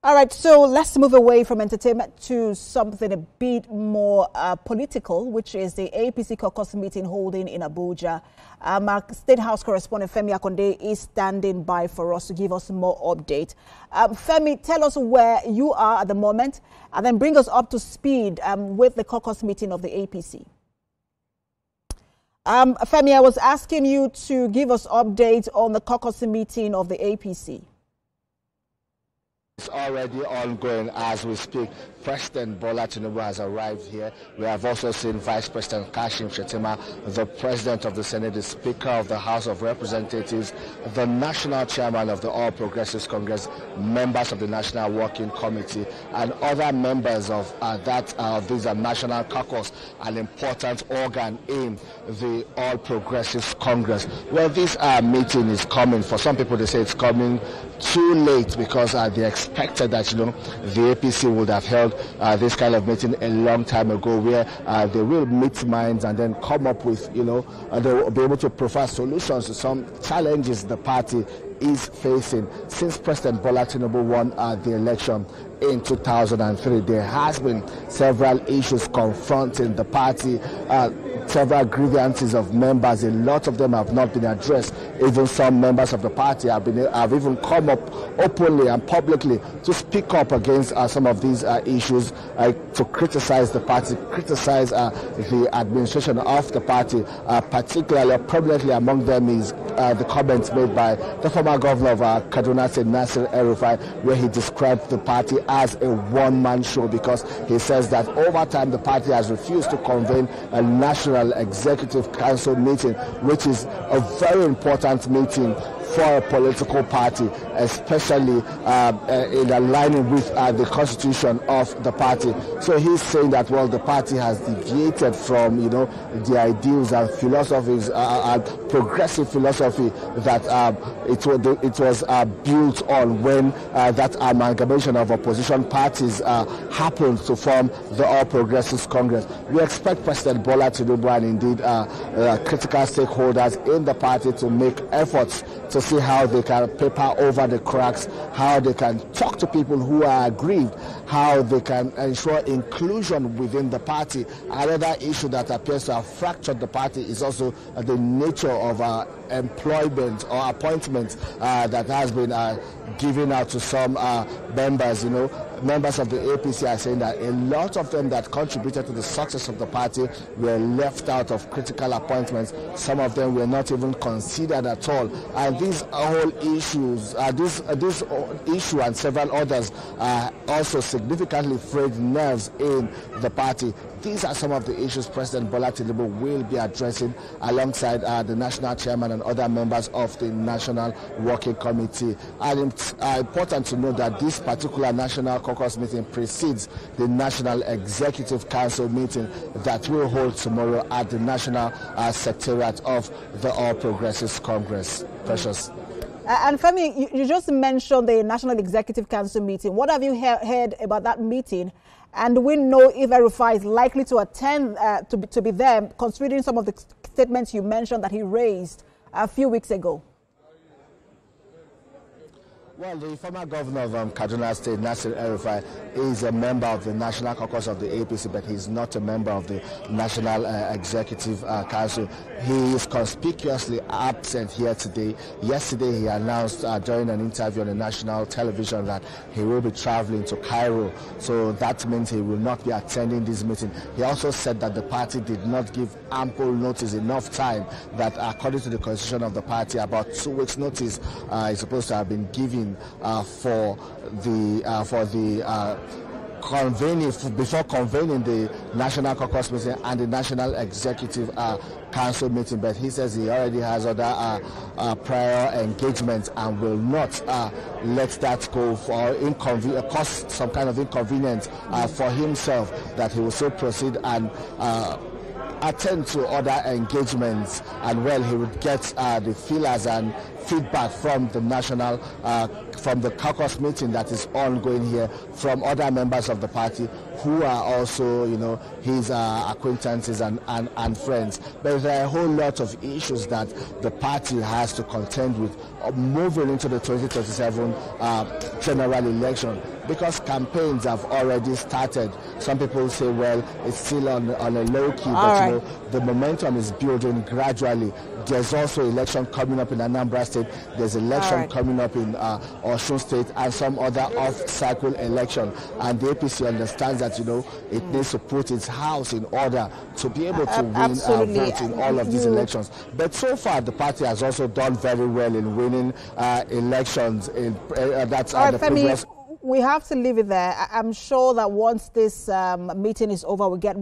All right, so let's move away from entertainment to something a bit more political, which is the APC Caucus meeting holding in Abuja. Our State House correspondent Femi Akande is standing by for us to give us more update. Femi, tell us where you are at the moment and then bring us up to speed with the caucus meeting of the APC. Femi, I was asking you to give us updates on the caucus meeting of the APC. It's already ongoing as we speak. President Bola Tinubu has arrived here. We have also seen Vice President Kashim Shettima, the President of the Senate, the Speaker of the House of Representatives, the National Chairman of the All Progressives Congress, members of the National Working Committee, and other members of these National Caucus, an important organ in the All Progressives Congress. Well, this meeting is coming. For some people, they say it's coming too late because they expected that, the APC would have held this kind of meeting a long time ago, where they will meet minds and then come up with, they will be able to provide solutions to some challenges the party is facing. Since President Bola Tinubu won the election in 2003, there has been several issues confronting the party, several grievances of members. A lot of them have not been addressed. Even some members of the party have even come up openly and publicly to speak up against some of these issues, to criticize the party, criticize the administration of the party. Particularly, prominently among them is the comments made by the former governor of Kaduna State, Nasir El-Rufai, where he described the party as a one-man show, because he says that over time the party has refused to convene a National Executive Council meeting, which is a very important meeting for a political party, especially in aligning with the constitution of the party. So he's saying that, well, the party has deviated from, the ideals and philosophies, and progressive philosophy that it was built on when that amalgamation of opposition parties happened to form the All Progressives Congress. We expect President Bola Tinubu and indeed critical stakeholders in the party to make efforts to see how they can paper over the cracks, how they can talk to people who are aggrieved, how they can ensure inclusion within the party. Another issue that appears to have fractured the party is also the nature of employment or appointments that has been given out to some members. Members of the APC are saying that a lot of them that contributed to the success of the party were left out of critical appointments. Some of them were not even considered at all. And these whole issues, this issue and several others also significantly frayed nerves in the party. These are some of the issues President Bola Tinubu will be addressing alongside the National Chairman and other members of the National Working Committee. And it's important to note that this particular National Caucus meeting precedes the National Executive Council meeting that will hold tomorrow at the National Secretariat of the All Progressives Congress. Precious. And Femi, you just mentioned the National Executive Council meeting. What have you heard about that meeting? And do we know if El-Rufai is likely to attend, to be there, considering some of the statements you mentioned that he raised a few weeks ago? Well, the former governor of Kaduna State, Nasir El-Rufai, is a member of the National Caucus of the APC, but he's not a member of the National Executive Council. He is conspicuously absent here today. Yesterday, he announced during an interview on the national television that he will be traveling to Cairo. So that means he will not be attending this meeting. He also said that the party did not give ample notice, enough time, that according to the constitution of the party, about 2 weeks' notice is supposed to have been given before convening the National Caucus meeting and the National Executive Council meeting. But he says he already has other prior engagements and will not let that go for cause some kind of inconvenience for himself, that he will still proceed and attend to other engagements, and well, he would get the feelers and feedback from the national, from the caucus meeting that is ongoing here, from other members of the party who are also, his acquaintances and friends. But there are a whole lot of issues that the party has to contend with moving into the 2027 general election. because campaigns have already started. Some people say, well, it's still on a low key, but you know, the momentum is building gradually. There's also election coming up in Anambra State. There's election coming up in Osun State and some other off-cycle election. And the APC understands that, you know, it needs to put its house in order to be able to win votes in all of these elections. But so far, the party has also done very well in winning elections. That's the previous. We have to leave it there. I'm sure that once this meeting is over, we get